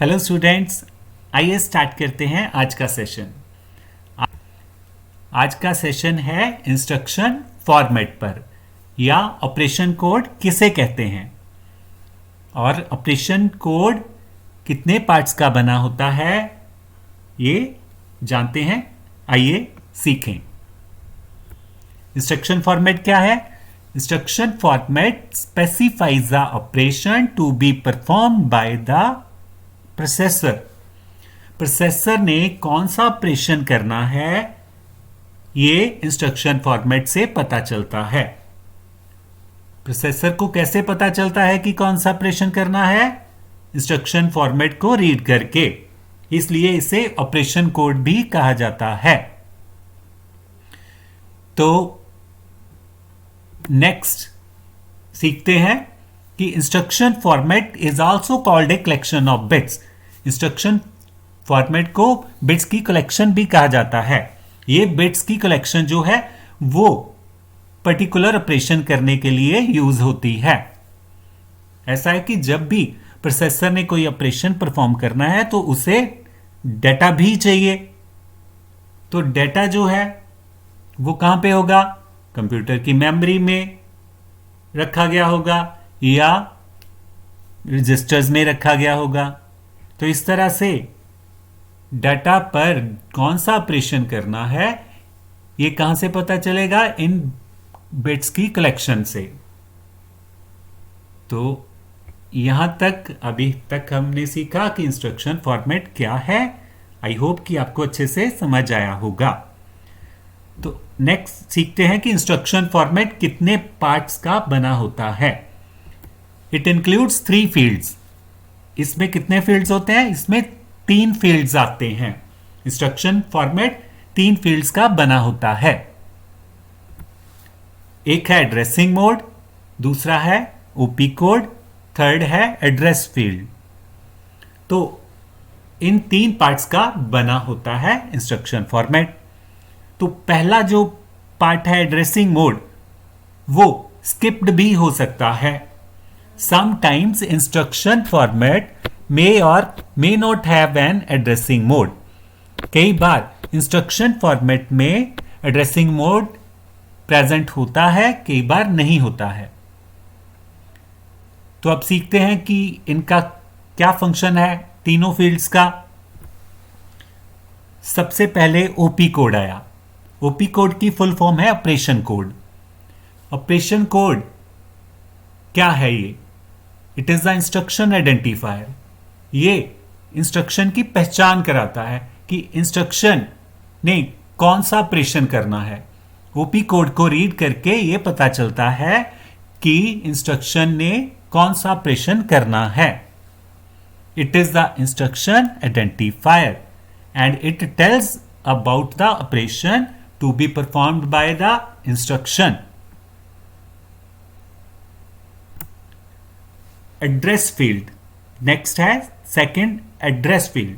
Hello students, आइए start करते हैं आज का सेशन। आज का सेशन है इंस्ट्रक्शन फॉर्मेट पर या ऑपरेशन कोड किसे कहते हैं और ऑपरेशन कोड कितने पार्ट्स का बना होता है ये जानते हैं। आइए सीखें। इंस्ट्रक्शन फॉर्मेट क्या है? Instruction format specifies the operation to be performed by the processor. Processor ने कौन सा ऑपरेशन करना है ये इंस्ट्रक्शन फॉर्मेट से पता चलता है। प्रोसेसर को कैसे पता चलता है कि कौन सा ऑपरेशन करना है? इंस्ट्रक्शन फॉर्मेट को रीड करके, इसलिए इसे ऑपरेशन कोड भी कहा जाता है। तो नेक्स्ट सीखते हैं कि instruction format is also called a collection of bits. Instruction format को बिट्स की कलेक्शन भी कहा जाता है। ये बिट्स की कलेक्शन जो है वो पर्टिकुलर ऑपरेशन करने के लिए यूज होती है। ऐसा है कि जब भी प्रोसेसर ने कोई ऑपरेशन परफॉर्म करना है तो उसे डेटा भी चाहिए। तो डेटा जो है वो कहां पे होगा? कंप्यूटर की मेमोरी में रखा गया होगा या रजिस्टर्स में रखा गया होगा। तो इस तरह से डाटा पर कौन सा ऑपरेशन करना है ये कहां से पता चलेगा? इन बिट्स की कलेक्शन से। तो यहां तक अभी तक हमने सीखा कि इंस्ट्रक्शन फॉर्मेट क्या है। आई होप कि आपको अच्छे से समझ आया होगा। तो नेक्स्ट सीखते हैं कि इंस्ट्रक्शन फॉर्मेट कितने पार्ट्स का बना होता है। It includes 3 fields. इसमें कितने फील्ड्स होते हैं? इसमें 3 फील्ड्स आते हैं। इंस्ट्रक्शन फॉर्मेट 3 फील्ड्स का बना होता है। एक है एड्रेसिंग मोड, दूसरा है ओपी कोड, थर्ड है एड्रेस फील्ड। तो इन 3 पार्ट्स का बना होता है इंस्ट्रक्शन फॉर्मेट। तो पहला जो पार्ट है एड्रेसिंग मोड, वो स्किप्ड भी हो सकता है। Sometimes instruction format may or may not have an addressing mode. कई बार इंस्ट्रक्शन फॉर्मेट में एड्रेसिंग मोड प्रेजेंट होता है, कई बार नहीं होता है। तो अब सीखते हैं कि इनका क्या फंक्शन है तीनों फील्ड्स का। सबसे पहले ओपी कोड आया। ओपी कोड की फुल फॉर्म है ऑपरेशन कोड। ऑपरेशन कोड क्या है ये? It is the instruction identifier. ये इंस्ट्रक्शन की पहचान कराता है कि इंस्ट्रक्शन ने कौन सा ऑपरेशन करना है। ओपी कोड को रीड करके ये पता चलता है कि इंस्ट्रक्शन ने कौन सा ऑपरेशन करना है। It is the instruction identifier and it tells about the operation to be performed by the instruction. Address field next है सेकंड एड्रेस फील्ड।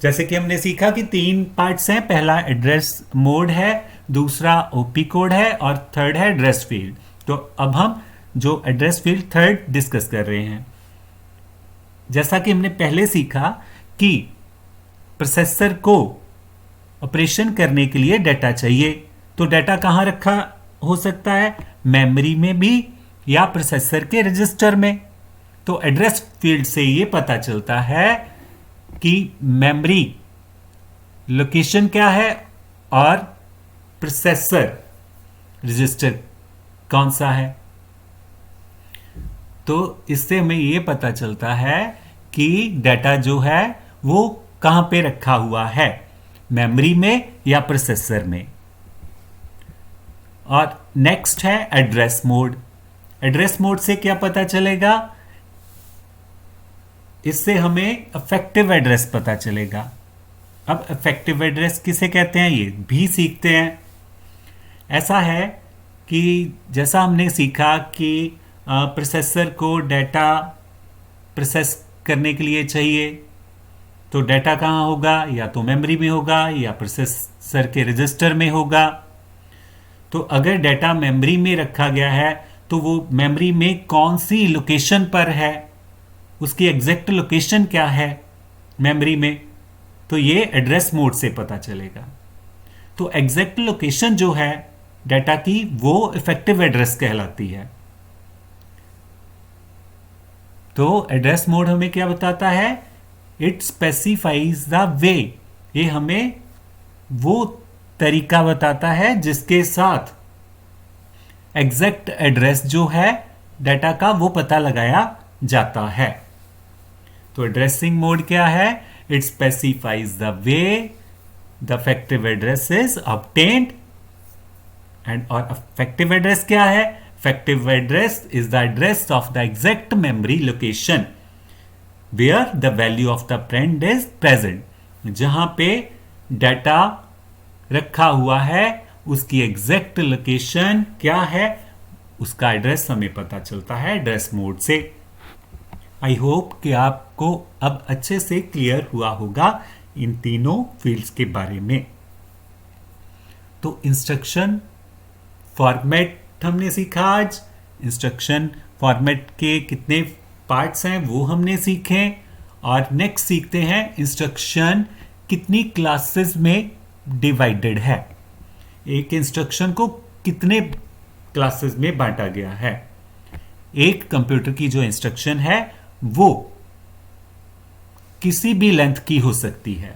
जैसे कि हमने सीखा कि 3 पार्ट्स हैं। पहला एड्रेस मोड है, दूसरा ओपी कोड है और थर्ड है एड्रेस फील्ड। तो अब हम जो एड्रेस फील्ड थर्ड डिस्कस कर रहे हैं। जैसा कि हमने पहले सीखा कि प्रोसेसर को ऑपरेशन करने के लिए डाटा चाहिए। तो डाटा कहां रखा हो सकता है? मेमोरी में भी या प्रोसेसर के रजिस्टर में। तो एड्रेस फील्ड से ये पता चलता है कि मेमोरी लोकेशन क्या है और प्रोसेसर रजिस्टर कौन सा है। तो इससे हमें ये पता चलता है कि डाटा जो है वो कहां पे रखा हुआ है, मेमोरी में या प्रोसेसर में। और नेक्स्ट है एड्रेस मोड। एड्रेस मोड से क्या पता चलेगा? इससे हमें इफेक्टिव एड्रेस पता चलेगा। अब इफेक्टिव एड्रेस किसे कहते हैं ये भी सीखते हैं। ऐसा है कि जैसा हमने सीखा कि प्रोसेसर को डाटा प्रोसेस करने के लिए चाहिए, तो डाटा कहाँ होगा? या तो मेमोरी में होगा या प्रोसेसर के रजिस्टर में होगा। तो अगर डाटा मेमोरी में रखा गया है तो वो मेमोरी में कौन सी लोकेशन पर है उसकी एग्जैक्ट लोकेशन क्या है मेमोरी में, तो ये एड्रेस मोड से पता चलेगा। तो एग्जैक्ट लोकेशन जो है डाटा की वो इफेक्टिव एड्रेस कहलाती है। तो एड्रेस मोड हमें क्या बताता है? इट स्पेसिफाइज द वे, ये हमें वो तरीका बताता है जिसके साथ एग्जैक्ट एड्रेस जो है डाटा का वो पता लगाया जाता है। तो एड्रेसिंग मोड क्या है? It specifies the way the effective address is obtained and, और इफेक्टिव एड्रेस क्या है? Effective address is the address of the exact memory location where the value of the friend is present, जहां पे data रखा हुआ है उसकी exact location क्या है, उसका एड्रेस हमें पता चलता है एड्रेस मोड से। आई होप कि आपको अब अच्छे से क्लियर हुआ होगा इन तीनों फील्ड्स के बारे में। तो इंस्ट्रक्शन फॉर्मेट हमने सीखा आज। इंस्ट्रक्शन फॉर्मेट के कितने पार्ट्स हैं वो हमने सीखे, और नेक्स्ट सीखते हैं इंस्ट्रक्शन कितनी क्लासेस में डिवाइडेड है, एक इंस्ट्रक्शन को कितने क्लासेस में बांटा गया है। एक कंप्यूटर की जो इंस्ट्रक्शन है वो किसी भी लेंथ की हो सकती है।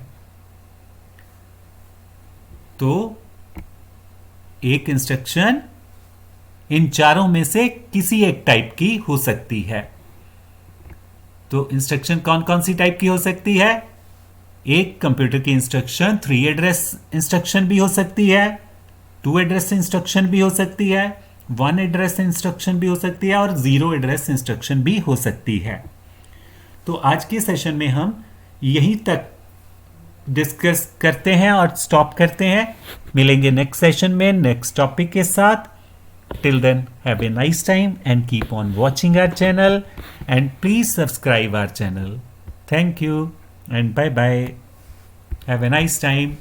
तो एक इंस्ट्रक्शन इन चारों में से किसी एक टाइप की हो सकती है। तो इंस्ट्रक्शन कौन कौन सी टाइप की हो सकती है? एक कंप्यूटर की इंस्ट्रक्शन 3 एड्रेस इंस्ट्रक्शन भी हो सकती है, 2 एड्रेस इंस्ट्रक्शन भी हो सकती है, 1 एड्रेस इंस्ट्रक्शन भी हो सकती है, और 0 एड्रेस इंस्ट्रक्शन भी हो सकती है। तो आज के सेशन में हम यहीं तक डिस्कस करते हैं और स्टॉप करते हैं। मिलेंगे नेक्स्ट सेशन में नेक्स्ट टॉपिक के साथ। Till then, have a nice time and keep on watching our channel, and please subscribe our channel. Thank you and bye bye. Have a nice time.